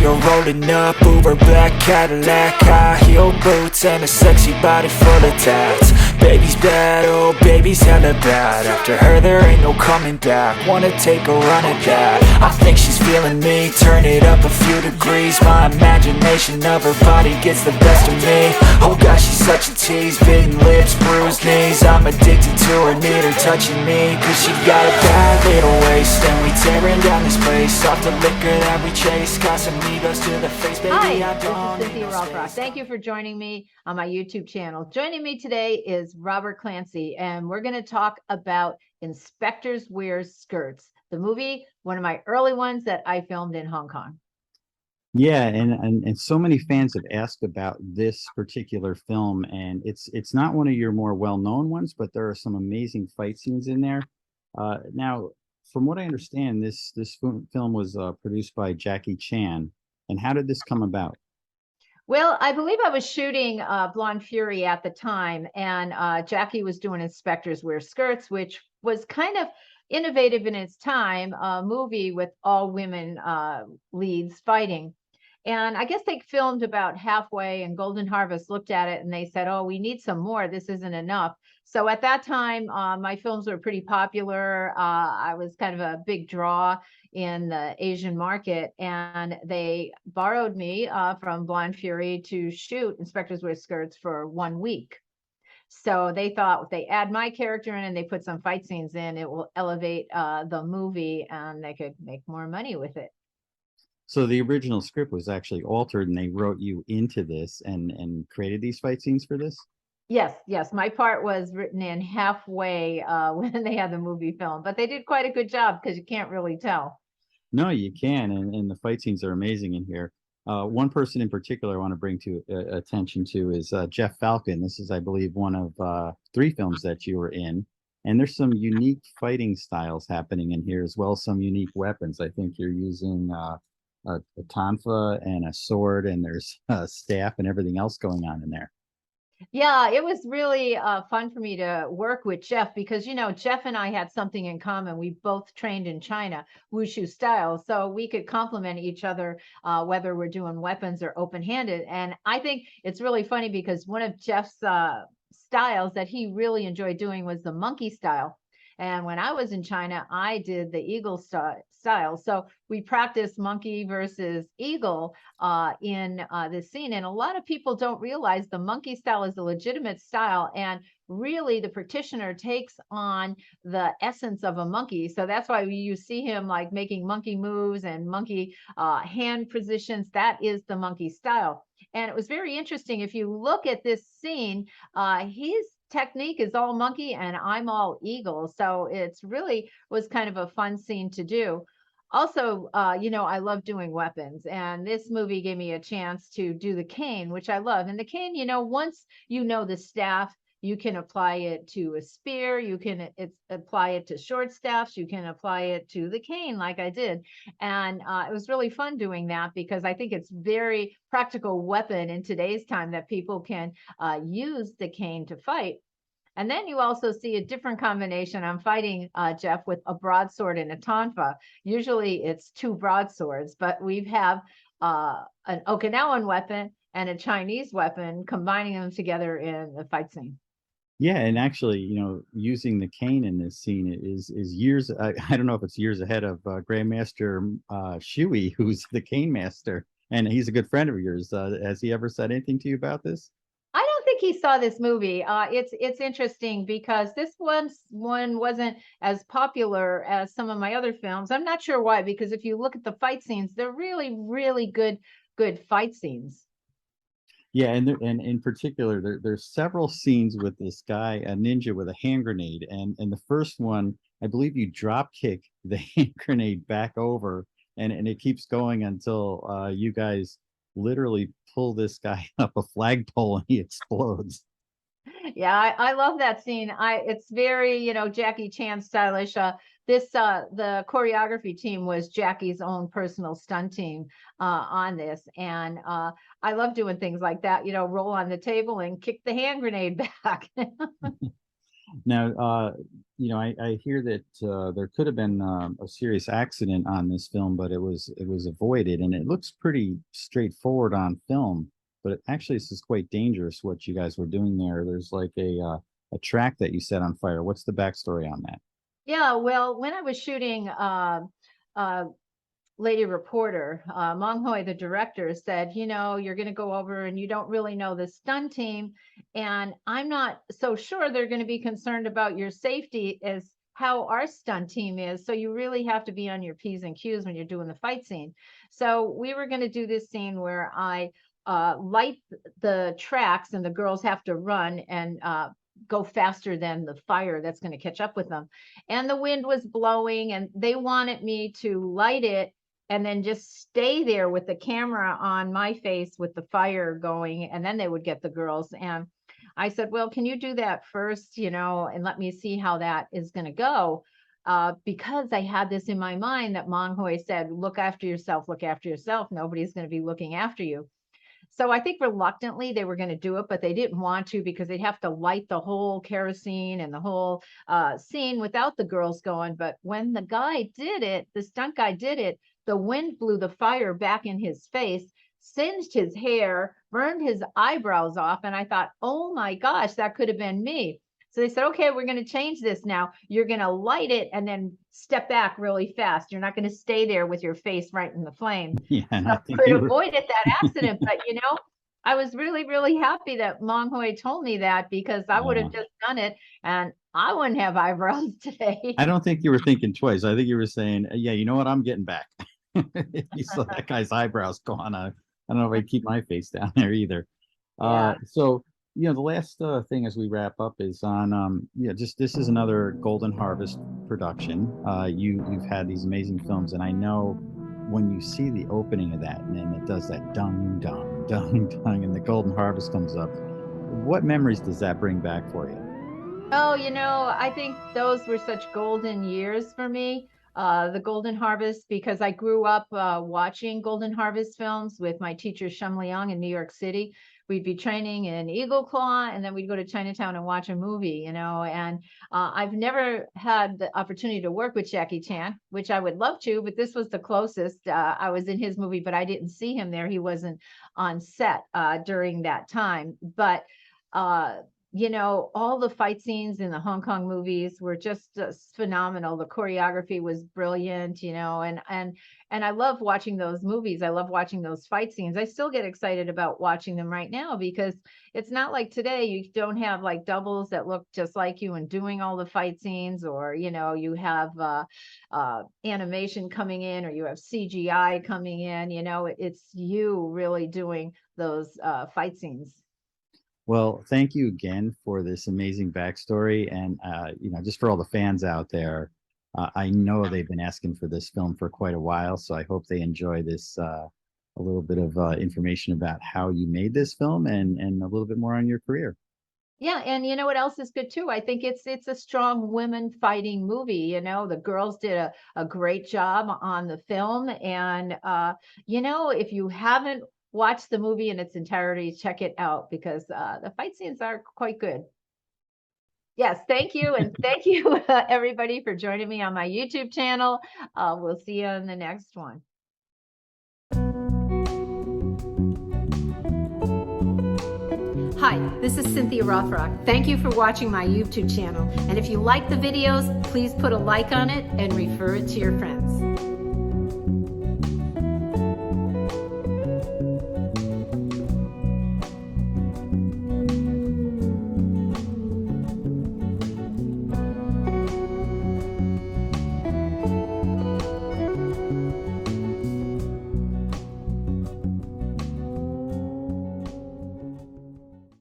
are rolling up, Uber black Cadillac, high heel boots and a sexy body full of tats. Baby's bad, oh baby's hella bad. After her there ain't no coming back. Wanna take a run at that. I think she's feeling me, turn it up a few degrees. My imagination of her body gets the best of me. Oh gosh, she's such a tease, bitten lips, bruised knees. I'm addicted to her, need her touching me, cause she got a bad little waist. And we tearing down this place, off the liquor that we chase. Casamigos to the face, baby. Hi, I don't this is need Cynthia no Rothrock. space. Thank you for joining me on my YouTube channel. Joining me today is Robert Clancy, and we're going to talk about Inspectors Wear Skirts, the movie, one of my early ones that I filmed in Hong Kong. Yeah, and so many fans have asked about this particular film, and it's not one of your more well-known ones, but there are some amazing fight scenes in there. Now, from what I understand, this film was produced by Jackie Chan. And how did this come about? Well, I believe I was shooting Blonde Fury at the time, and Jackie was doing Inspectors Wear Skirts, which was kind of innovative in its time, a movie with all women leads fighting. And I guess they filmed about halfway, and Golden Harvest looked at it and they said, "Oh, we need some more. This isn't enough." So at that time, my films were pretty popular. I was kind of a big draw in the Asian market, and they borrowed me from Blonde Fury to shoot Inspectors Wear Skirts for 1 week. So they thought if they add my character in and they put some fight scenes in, it will elevate the movie and they could make more money with it. So the original script was actually altered, and they wrote you into this and created these fight scenes for this? Yes. My part was written in halfway when they had the movie film, but they did quite a good job because you can't really tell. No, you can, and the fight scenes are amazing in here. One person in particular I want to bring to attention to is Jeff Falcon. This is, I believe, one of 3 films that you were in, and there's some unique fighting styles happening in here as well as some unique weapons. I think you're using a tonfa and a sword, and there's a staff and everything else going on in there. Yeah, it was really fun for me to work with Jeff because, Jeff and I had something in common. We both trained in China, wushu style, so we could complement each other, whether we're doing weapons or open-handed. And I think it's really funny because one of Jeff's styles that he really enjoyed doing was the monkey style. And when I was in China, I did the eagle style. So we practiced monkey versus eagle in this scene. And a lot of people don't realize the monkey style is a legitimate style. And really, the practitioner takes on the essence of a monkey. So that's why you see him like making monkey moves and monkey hand positions. That is the monkey style. And it was very interesting. If you look at this scene, his technique is all monkey and I'm all eagle. So it's really was kind of a fun scene to do. Also, I love doing weapons, and this movie gave me a chance to do the cane, which I love. And the cane, once you know the staff, you can apply it to a spear, you can apply it to short staffs, you can apply it to the cane like I did. And it was really fun doing that because I think it's very practical weapon in today's time that people can use the cane to fight. And then you also see a different combination. I'm fighting Jeff with a broadsword and a tonfa. Usually it's 2 broadswords, but we have an Okinawan weapon and a Chinese weapon, combining them together in the fight scene. Yeah, and actually, using the cane in this scene is years. I don't know if it's years ahead of Grandmaster Shui, who's the cane master, and he's a good friend of yours. Has he ever said anything to you about this? I don't think he saw this movie. It's interesting because this one wasn't as popular as some of my other films. I'm not sure why, because if you look at the fight scenes, they're really, really good fight scenes. Yeah, and in particular, there's several scenes with this guy, a ninja with a hand grenade, and the first one, I believe you drop kick the hand grenade back over, and it keeps going until you guys literally pull this guy up a flagpole and he explodes. Yeah, I love that scene. It's very, Jackie Chan stylish. The choreography team was Jackie's own personal stunt team on this. And I love doing things like that, roll on the table and kick the hand grenade back. Now, I hear that there could have been a serious accident on this film, but it was avoided, and it looks pretty straightforward on film. But actually, this is quite dangerous what you guys were doing there. There's like a track that you set on fire. What's the backstory on that? Yeah, well, when I was shooting uh, Lady Reporter, Mong Hoi, the director, said, you're going to go over and you don't really know the stunt team. And I'm not so sure they're going to be concerned about your safety as how our stunt team is. So you really have to be on your P's and Q's when you're doing the fight scene. So we were going to do this scene where I light the tracks and the girls have to run and go faster than the fire that's going to catch up with them. And the wind was blowing and they wanted me to light it and then just stay there with the camera on my face with the fire going, and then they would get the girls. And I said, well, can you do that first, and let me see how that is going to go? Because I had this in my mind that Mong Hoi said, look after yourself, nobody's going to be looking after you. So I think reluctantly they were going to do it, but they didn't want to because they'd have to light the whole kerosene and the whole scene without the girls going. But when the guy did it, the stunt guy did it, the wind blew the fire back in his face, singed his hair, burned his eyebrows off. And I thought, oh my gosh, that could have been me. So they said, okay, we're going to change this now. You're going to light it and then step back really fast. You're not going to stay there with your face right in the flame. Yeah, and So I think we you were. avoided that accident. But, I was really, really happy that Mong Hoi told me that because I would have just done it and I wouldn't have eyebrows today. I don't think you were thinking twice. I think you were saying, yeah, you know what? I'm getting back. If you saw that guy's eyebrows go on, I don't know if I'd keep my face down there either. Yeah. So, the last thing as we wrap up is on, just this is another Golden Harvest production. You've had these amazing films, and I know when you see the opening of that, and then it does that dung, dung, dung, dung, and the Golden Harvest comes up, what memories does that bring back for you? Oh, I think those were such golden years for me. The Golden Harvest, because I grew up watching Golden Harvest films with my teacher Shum Leong in New York City. We'd be training in Eagle Claw, and then we'd go to Chinatown and watch a movie, and I've never had the opportunity to work with Jackie Chan, which I would love to, but this was the closest. I was in his movie, but I didn't see him there. He wasn't on set during that time. But all the fight scenes in the Hong Kong movies were just phenomenal. The choreography was brilliant, and I love watching those movies. I love watching those fight scenes. I still get excited about watching them right now because it's not like today you don't have like doubles that look just like you and doing all the fight scenes, or you have animation coming in, or you have CGI coming in. It's you really doing those fight scenes. Well, thank you again for this amazing backstory, and just for all the fans out there, I know they've been asking for this film for quite a while, so I hope they enjoy this a little bit of information about how you made this film and a little bit more on your career. Yeah, and you know what else is good too? I think it's a strong women fighting movie. The girls did a great job on the film, and if you haven't watch the movie in its entirety, check it out because the fight scenes are quite good. Yes, thank you. And thank you, everybody, for joining me on my YouTube channel. We'll see you on the next one. Hi, this is Cynthia Rothrock. Thank you for watching my YouTube channel. And if you like the videos, please put a like on it and refer it to your friends.